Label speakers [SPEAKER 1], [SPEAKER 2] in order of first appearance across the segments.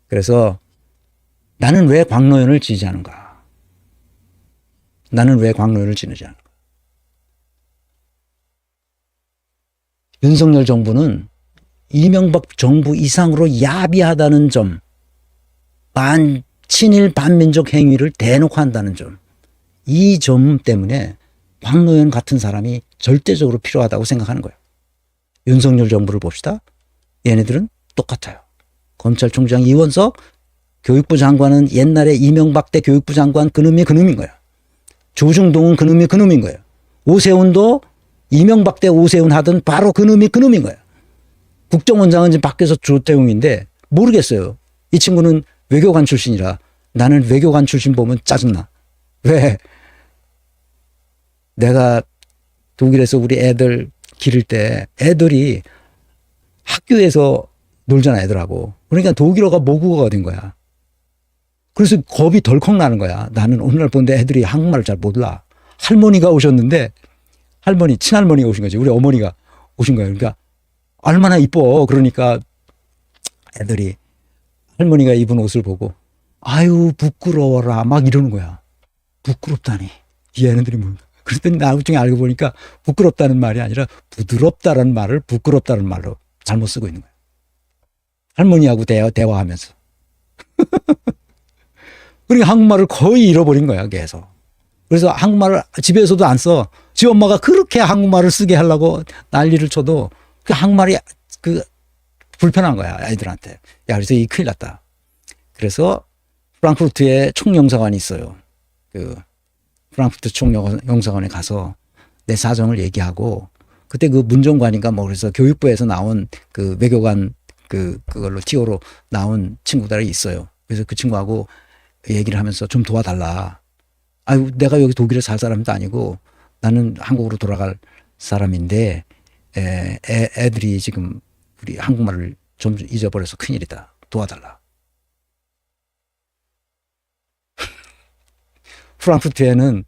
[SPEAKER 1] 그래서 나는 왜 광노현을 지지하는가? 나는 왜 광노현을 지지하는가? 윤석열 정부는 이명박 정부 이상으로 야비하다는 점, 친일 반민족 행위를 대놓고 한다는 점, 이 점 때문에 광노현 같은 사람이 절대적으로 필요하다고 생각하는 거예요. 윤석열 정부를 봅시다. 얘네들은 똑같아요. 검찰총장 이원석, 교육부 장관은 옛날에 이명박 때 교육부 장관 그놈이 그놈인 거야. 조중동은 그놈이 그놈인 거예요. 오세훈도 이명박 때 오세훈 하던 바로 그놈이 그놈인 거야. 국정원장은 지금 밖에서 조태웅인데 모르겠어요. 이 친구는 외교관 출신이라 나는 외교관 출신 보면 짜증나. 왜? 내가 독일에서 우리 애들 기를 때 애들이 학교에서 놀잖아, 애들하고. 그러니까 독일어가 모국어가 된 거야. 그래서 겁이 덜컥 나는 거야. 나는 오늘 보는데 애들이 한국말을 잘 몰라. 할머니가 오셨는데 할머니, 친할머니가 오신 거지. 우리 어머니가 오신 거예요. 그러니까 얼마나 이뻐. 그러니까 애들이 할머니가 입은 옷을 보고 아유 부끄러워라 막 이러는 거야. 부끄럽다니. 이 애들이 뭔가. 그랬더니 나중에 알고 보니까 부끄럽다는 말이 아니라 부드럽다는 말을 부끄럽다는 말로 잘못 쓰고 있는 거야. 할머니하고 대화하면서. 그러니까 한국말을 거의 잃어버린 거야, 계속. 그래서 한국말을 집에서도 안 써. 지 엄마가 그렇게 한국말을 쓰게 하려고 난리를 쳐도 그 한국말이 불편한 거야, 아이들한테. 야, 그래서 이 큰일 났다. 그래서 프랑크푸르트에 총영사관이 있어요. 프랑크푸르트 총영사관에 가서 내 사정을 얘기하고 그때 그 문정관인가 뭐 그래서 교육부에서 나온 그 외교관 그걸로 티오로 나온 친구들이 있어요. 그래서 그 친구하고 얘기를 하면서 좀 도와달라. 아유, 내가 여기 독일에 살 사람도 아니고 나는 한국으로 돌아갈 사람인데 애들이 지금 우리 한국말을 좀 잊어버려서 큰일이다. 도와달라. 프랑크푸르트에는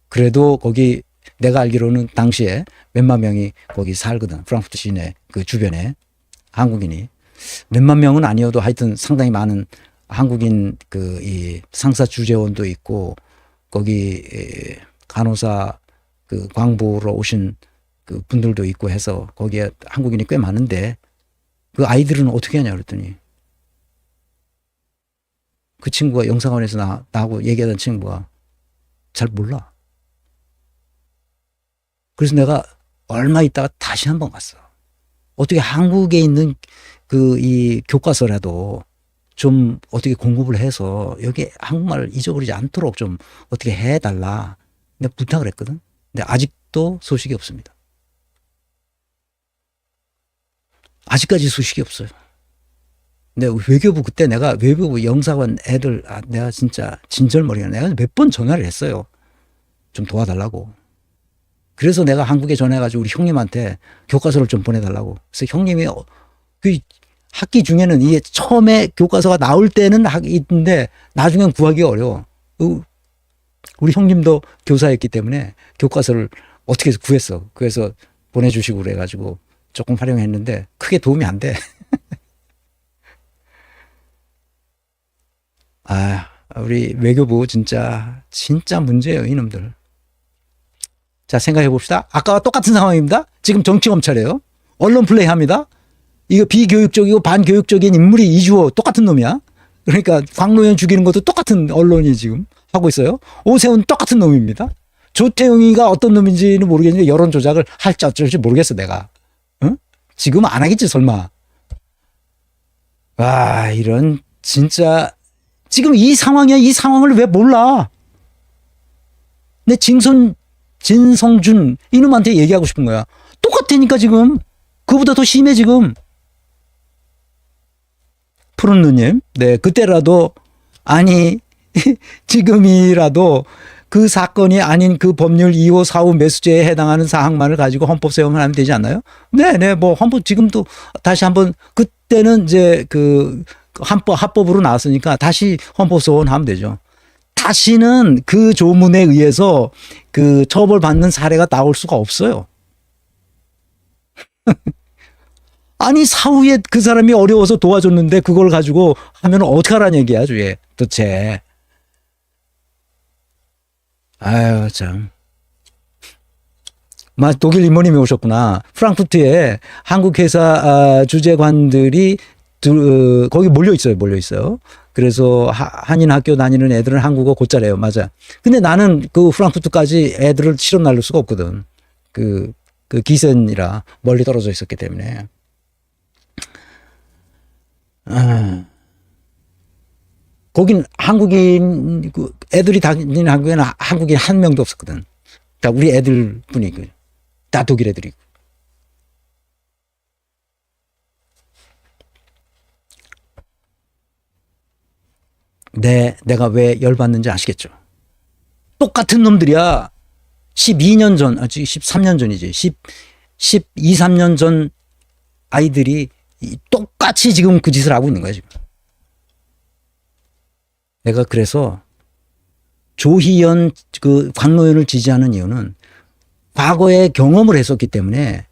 [SPEAKER 1] 그래도 거기 내가 알기로는 당시에 몇만 명이 거기 살거든. 프랑크푸르트 시내 그 주변에 한국인이 몇만 명은 아니어도 하여튼 상당히 많은 한국인 이 상사 주재원도 있고 거기 간호사 광부로 오신 그 분들도 있고 해서 거기에 한국인이 꽤 많은데 그 아이들은 어떻게 하냐 그랬더니 그 친구가 영사관에서 나하고 얘기하던 친구가 잘 몰라. 그래서 내가 얼마 있다가 다시 한번 갔어. 어떻게 한국에 있는 이 교과서라도 좀 어떻게 공급을 해서 여기 한국말을 잊어버리지 않도록 좀 어떻게 해달라. 내가 부탁을 했거든. 근데 아직도 소식이 없습니다. 아직까지 소식이 없어요. 근데 외교부 그때 내가 외교부 영사관 애들 내가 진짜 진절머리가 내가 몇 번 전화를 했어요. 좀 도와달라고. 그래서 내가 한국에 전화해가지고 우리 형님한테 교과서를 좀 보내달라고. 그래서 형님이 그 학기 중에는 이게 처음에 교과서가 나올 때는 있는데 나중엔 구하기가 어려워. 우리 형님도 교사였기 때문에 교과서를 어떻게 해서 구했어. 그래서 보내주시고 그래가지고 조금 활용했는데 크게 도움이 안 돼. 우리 외교부 진짜 문제예요, 이놈들. 자, 생각해 봅시다. 아까와 똑같은 상황입니다. 지금 정치검찰이에요. 언론 플레이 합니다. 이거 비교육적이고 반교육적인 인물이 이주호 똑같은 놈이야. 그러니까 광노현 죽이는 것도 똑같은 언론이 지금 하고 있어요. 오세훈 똑같은 놈입니다. 조태웅이가 어떤 놈인지는 모르겠는데 여론 조작을 할지 어쩔지 모르겠어, 내가. 응? 지금 안 하겠지, 설마. 이런 진짜 지금 이 상황이야. 이 상황을 왜 몰라? 내 진성준 이놈한테 얘기하고 싶은 거야. 똑같으니까 지금. 그보다 더 심해 지금. 푸른 누님. 네, 그때라도 아니 지금이라도 그 사건이 아닌 그 법률 2호 4호 매수죄에 해당하는 사항만을 가지고 헌법 세우면 하면 되지 않나요? 네, 뭐 헌법 지금도 다시 한번 그때는 이제 합법으로 나왔으니까 다시 헌법 소원하면 되죠. 다시는 그 조문에 의해서 처벌받는 사례가 나올 수가 없어요. 아니 사후에 그 사람이 어려워서 도와줬는데 그걸 가지고 하면 어떡하라는 얘기야 주에 도대체. 아유 참. 독일 이모님이 오셨구나. 프랑크푸르트에 한국 회사 주재관들이 거기 몰려 있어요. 그래서 한인 학교 다니는 애들은 한국어 곧잘해요. 맞아. 근데 나는 그 프랑크푸르트까지 애들을 실어 날릴 수가 없거든. 그 기센이라 멀리 떨어져 있었기 때문에. 거긴 한국인 애들이 다니는 한국에는 한국인 한 명도 없었거든. 다 우리 애들 뿐이고 다 독일 애들이고. 내가 왜 열받는지 아시겠죠? 똑같은 놈들이야. 12년 전, 13년 전이지. 12, 3년 전 아이들이 똑같이 지금 그 짓을 하고 있는 거야, 지금. 내가 그래서 조희연, 광노현을 지지하는 이유는 과거에 경험을 했었기 때문에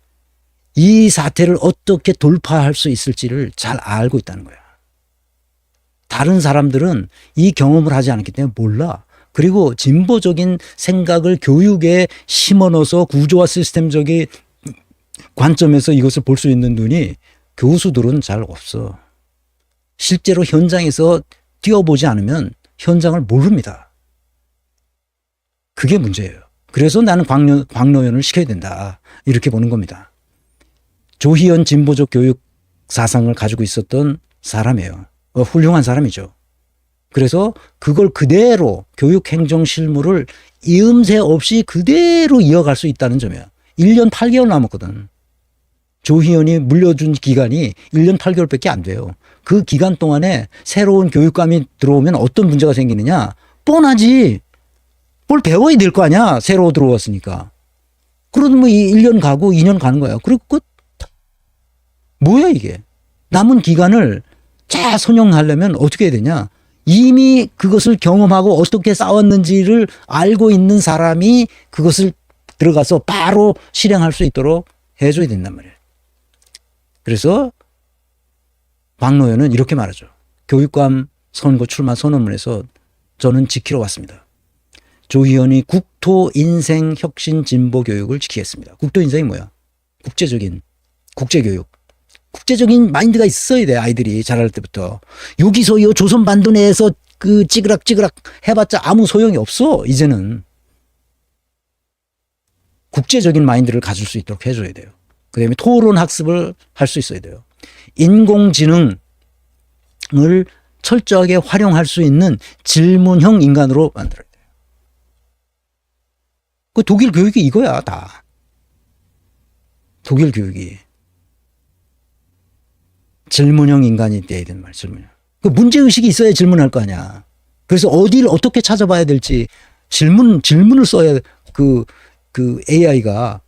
[SPEAKER 1] 이 사태를 어떻게 돌파할 수 있을지를 잘 알고 있다는 거야. 다른 사람들은 이 경험을 하지 않았기 때문에 몰라. 그리고 진보적인 생각을 교육에 심어넣어서 구조화 시스템적인 관점에서 이것을 볼 수 있는 눈이 교수들은 잘 없어. 실제로 현장에서 뛰어보지 않으면 현장을 모릅니다. 그게 문제예요. 그래서 나는 광노현을 시켜야 된다. 이렇게 보는 겁니다. 조희연 진보적 교육 사상을 가지고 있었던 사람이에요. 훌륭한 사람이죠. 그래서 그걸 그대로 교육 행정 실무를 이음새 없이 그대로 이어갈 수 있다는 점이야. 1년 8개월 남았거든. 조희연이 물려준 기간이 1년 8개월밖에 안 돼요. 그 기간 동안에 새로운 교육감이 들어오면 어떤 문제가 생기느냐? 뻔하지. 뭘 배워야 될 거 아니야? 새로 들어왔으니까. 그러면 뭐 1년 가고 2년 가는 거야. 그리고 끝. 뭐야 이게. 남은 기간을 잘 선용하려면 어떻게 해야 되냐? 이미 그것을 경험하고 어떻게 싸웠는지를 알고 있는 사람이 그것을 들어가서 바로 실행할 수 있도록 해줘야 된단 말이에요. 그래서 광노현은 이렇게 말하죠. 교육감 선거 출마 선언문에서 저는 지키러 왔습니다. 조희연이 국토 인생 혁신 진보 교육을 지키겠습니다. 국토 인생이 뭐야? 국제적인 국제교육. 국제적인 마인드가 있어야 돼. 아이들이 자랄 때부터. 여기서 이 조선 반도 내에서 그 찌그락찌그락 해봤자 아무 소용이 없어. 이제는. 국제적인 마인드를 가질 수 있도록 해줘야 돼요. 그다음에 토론 학습을 할 수 있어야 돼요. 인공지능을 철저하게 활용할 수 있는 질문형 인간으로 만들어야 돼요. 그 독일 교육이 이거야 다. 독일 교육이. 질문형 인간이 돼야 되는 말, 질문형. 그 문제의식이 있어야 질문할 거 아니야. 그래서 어디를 어떻게 찾아봐야 될지 질문을 써야 그 AI가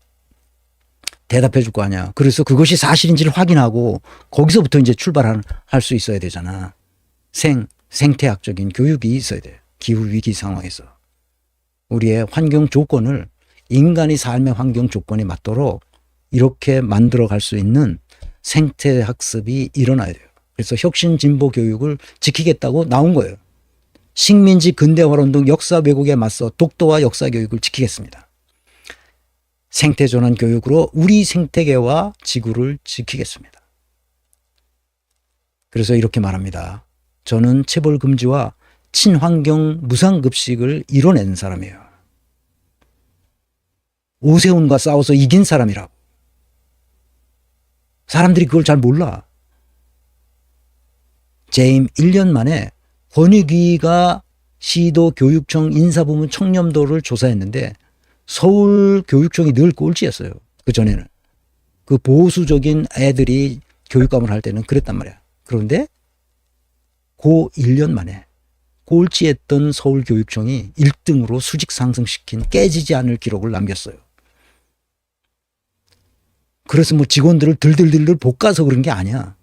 [SPEAKER 1] 대답해 줄 거 아니야. 그래서 그것이 사실인지를 확인하고 거기서부터 이제 출발할 수 있어야 되잖아. 생태학적인 교육이 있어야 돼. 기후위기 상황에서. 우리의 환경 조건을 인간이 삶의 환경 조건에 맞도록 이렇게 만들어 갈 수 있는 생태 학습이 일어나야 돼요. 그래서 혁신 진보 교육을 지키겠다고 나온 거예요. 식민지 근대화운동 역사 왜곡에 맞서 독도와 역사 교육을 지키겠습니다. 생태 전환 교육으로 우리 생태계와 지구를 지키겠습니다. 그래서 이렇게 말합니다. 저는 체벌 금지와 친환경 무상급식을 이뤄낸 사람이에요. 오세훈과 싸워서 이긴 사람이라고. 사람들이 그걸 잘 몰라. 재임 1년 만에 권익위가 시도 교육청 인사부문 청렴도를 조사했는데 서울교육청이 늘 꼴찌였어요. 그전에는. 그 보수적인 애들이 교육감을 할 때는 그랬단 말이야. 그런데 그 1년 만에 꼴찌했던 서울교육청이 1등으로 수직 상승시킨 깨지지 않을 기록을 남겼어요. 그래서 뭐 직원들을 들들들들 볶아서 그런 게 아니야.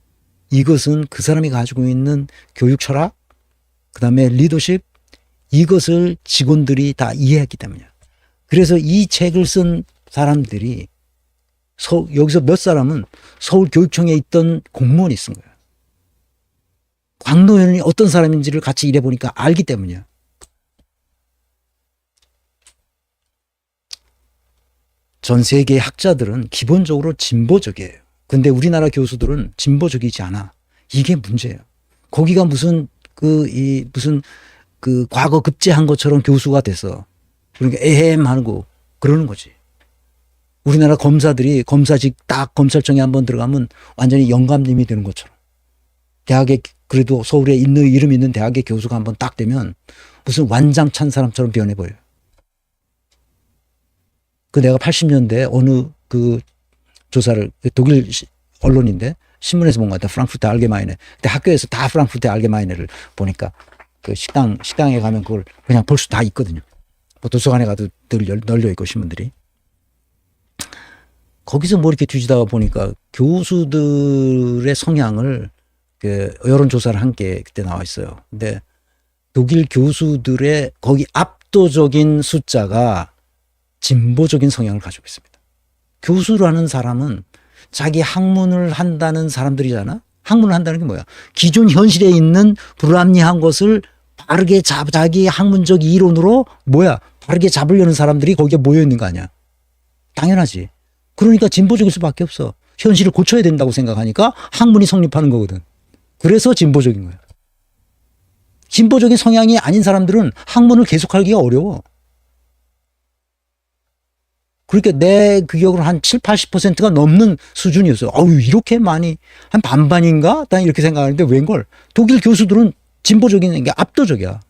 [SPEAKER 1] 이것은 그 사람이 가지고 있는 교육 철학, 그 다음에 리더십, 이것을 직원들이 다 이해했기 때문이야. 그래서 이 책을 쓴 사람들이 여기서 몇 사람은 서울교육청에 있던 공무원이 쓴 거예요. 광노현이 어떤 사람인지를 같이 일해보니까 알기 때문이야. 전 세계의 학자들은 기본적으로 진보적이에요. 근데 우리나라 교수들은 진보적이지 않아. 이게 문제예요. 거기가 무슨 과거 급제한 것처럼 교수가 돼서 그러니까 에헴 하고 그러는 거지. 우리나라 검사들이 검사직 딱 검찰청에 한번 들어가면 완전히 영감님이 되는 것처럼. 대학에 그래도 서울에 있는 이름 있는 대학의 교수가 한번 딱 되면 무슨 완장 찬 사람처럼 변해 보여요. 내가 80년대 어느 조사를 독일 언론인데 신문에서 본 것 같아. 프랑크푸르트 알게마이네. 근데 학교에서 다 프랑크푸르트 알게마이네를 보니까 식당에 가면 그걸 그냥 볼 수 다 있거든요. 뭐 도서관에 가도 늘 널려 있고 신문들이. 거기서 뭐 이렇게 뒤지다가 보니까 교수들의 성향을 여론조사를 한 게 그때 나와 있어요. 근데 독일 교수들의 거기 압도적인 숫자가 진보적인 성향을 가지고 있습니다. 교수라는 사람은 자기 학문을 한다는 사람들이잖아. 학문을 한다는 게 뭐야? 기존 현실에 있는 불합리한 것을 바르게 자기 학문적 이론으로 바르게 잡으려는 사람들이 거기에 모여 있는 거 아니야. 당연하지. 그러니까 진보적일 수밖에 없어. 현실을 고쳐야 된다고 생각하니까 학문이 성립하는 거거든. 그래서 진보적인 거야. 진보적인 성향이 아닌 사람들은 학문을 계속하기가 어려워. 그러니까 내 기억으로 한 7, 80%가 넘는 수준이었어요. 이렇게 많이, 한 반반인가? 난 이렇게 생각하는데 웬걸? 독일 교수들은 진보적인 게 압도적이야.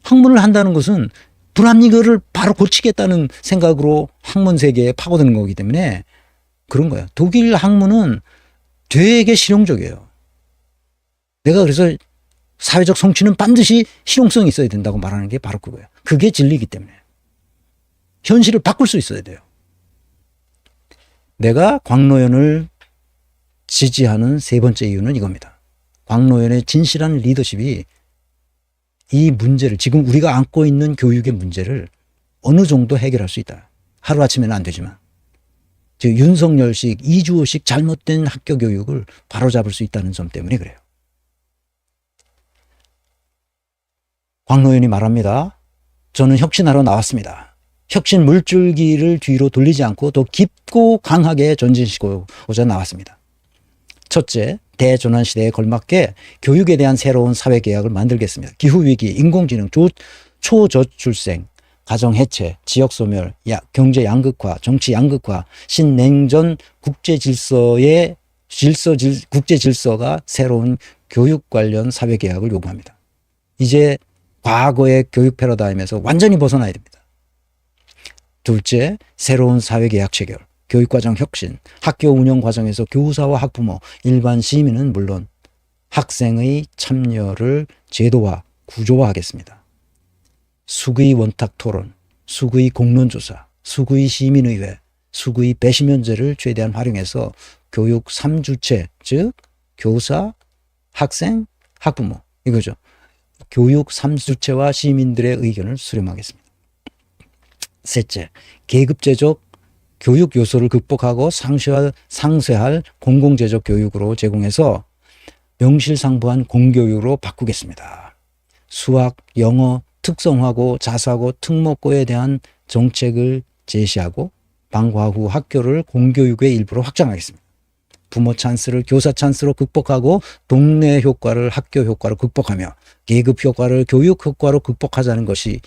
[SPEAKER 1] 학문을 한다는 것은 불합리를 바로 고치겠다는 생각으로 학문 세계에 파고드는 거기 때문에 그런 거야. 독일 학문은 되게 실용적이에요. 내가 그래서 사회적 성취는 반드시 실용성이 있어야 된다고 말하는 게 바로 그거예요. 그게 진리이기 때문에. 현실을 바꿀 수 있어야 돼요. 내가 광노현을 지지하는 세 번째 이유는 이겁니다. 광노현의 진실한 리더십이 이 문제를, 지금 우리가 안고 있는 교육의 문제를 어느 정도 해결할 수 있다. 하루아침에는 안 되지만. 즉 윤석열식, 이주호식 잘못된 학교 교육을 바로잡을 수 있다는 점 때문에 그래요. 광노현이 말합니다. 저는 혁신하러 나왔습니다. 혁신 물줄기를 뒤로 돌리지 않고 더 깊고 강하게 전진시키고자 나왔습니다. 첫째, 대전환 시대에 걸맞게 교육에 대한 새로운 사회계약을 만들겠습니다. 기후위기, 인공지능, 초저출생, 가정해체, 지역소멸, 경제 양극화, 정치 양극화, 신냉전 국제질서의 국제질서가 새로운 교육 관련 사회계약을 요구합니다. 이제 과거의 교육 패러다임에서 완전히 벗어나야 됩니다. 둘째, 새로운 사회계약 체결, 교육과정 혁신, 학교 운영 과정에서 교사와 학부모, 일반 시민은 물론 학생의 참여를 제도화, 구조화하겠습니다. 수의 원탁 토론, 수의 공론조사, 수의 시민의회, 수의 배심원제를 최대한 활용해서 교육 3주체, 즉 교사, 학생, 학부모 이거죠. 교육 3주체와 시민들의 의견을 수렴하겠습니다. 셋째, 계급제적 교육 요소를 극복하고 상쇄할 공공재적 교육으로 제공해서 명실상부한 공교육으로 바꾸겠습니다. 수학, 영어, 특성화고 자사고 특목고에 대한 정책을 제시하고 방과 후 학교를 공교육의 일부로 확장하겠습니다. 부모 찬스를 교사 찬스로 극복하고 동네 효과를 학교 효과로 극복하며 계급 효과를 교육 효과로 극복하자는 것이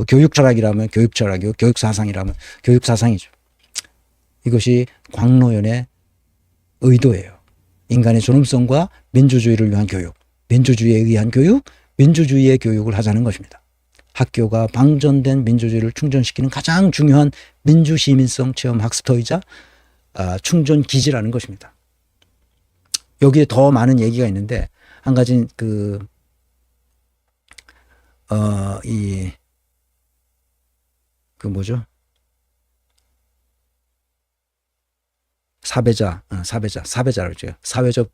[SPEAKER 1] 교육 철학이라면 교육 철학이고 교육 사상이라면 교육 사상이죠. 이것이 광노현의 의도예요. 인간의 존엄성과 민주주의를 위한 교육, 민주주의에 의한 교육, 민주주의의 교육을 하자는 것입니다. 학교가 방전된 민주주의를 충전시키는 가장 중요한 민주시민성 체험 학습터이자 충전 기지라는 것입니다. 여기에 더 많은 얘기가 있는데 한 가지 뭐죠? 사배자라고 그러죠. 사회적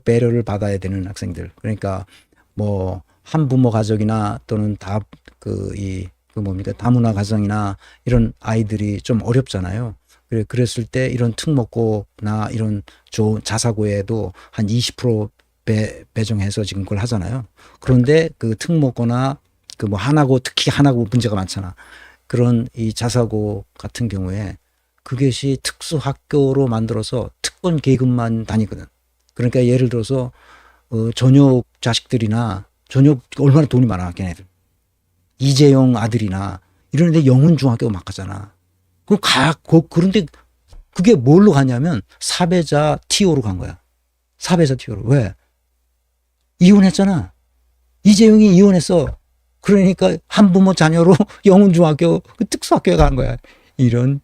[SPEAKER 1] 배려를 받아야 되는 학생들. 그러니까 뭐 한부모 가족이나 또는 그 뭡니까 다문화 가정이나 이런 아이들이 좀 어렵잖아요. 그랬을 때 이런 특목고나 이런 좋은 자사고에도 한 20% 배정해서 지금 그걸 하잖아요. 그런데 그 특목고나 그 뭐 하나고 특히 하나고 문제가 많잖아. 그런 이 자사고 같은 경우에 그것이 특수학교로 만들어서 특권 계급만 다니거든. 그러니까 예를 들어서 전역 자식들이나 전역 얼마나 돈이 많아 걔네들. 이재용 아들이나 이런데 영훈중학교 막 가잖아. 그런데 그게 뭘로 가냐면 사배자 TO로 간 거야. 사배자 TO로. 왜? 이혼했잖아. 이재용이 이혼했어. 그러니까 한부모 자녀로 영훈중학교 그 특수학교에 간 거야. 이런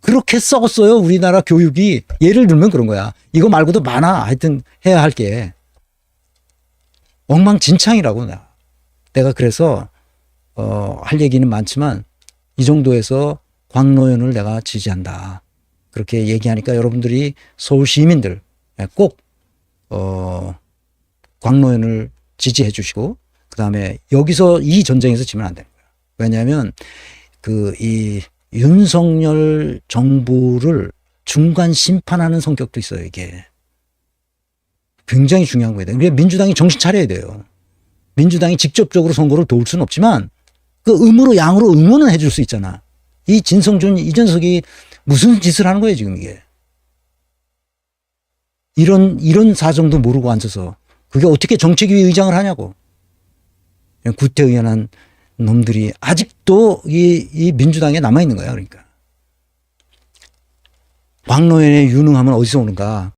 [SPEAKER 1] 그렇게 썩었어요. 우리나라 교육이. 예를 들면 그런 거야. 이거 말고도 많아. 하여튼 해야 할 게. 엉망진창이라고 내가 그래서 할 얘기는 많지만 이 정도에서 광노현을 내가 지지한다. 그렇게 얘기하니까 여러분들이 서울 시민들 꼭 광노현을 지지해 주시고 그다음에 여기서 이 전쟁에서 지면 안 되는 거야. 왜냐하면 이 윤석열 정부를 중간 심판하는 성격도 있어요. 이게 굉장히 중요한 거예요. 그러니까 민주당이 정신 차려야 돼요. 민주당이 직접적으로 선거를 도울 수는 없지만 그 음으로 양으로 응원은 해줄 수 있잖아. 이 진성준, 이준석이 무슨 짓을 하는 거예요 지금 이게. 이런 사정도 모르고 앉아서 그게 어떻게 정책위 의장을 하냐고. 구태의연한 놈들이 아직도 이 민주당에 남아있는 거야. 그러니까. 광노현의 유능함은 어디서 오는가.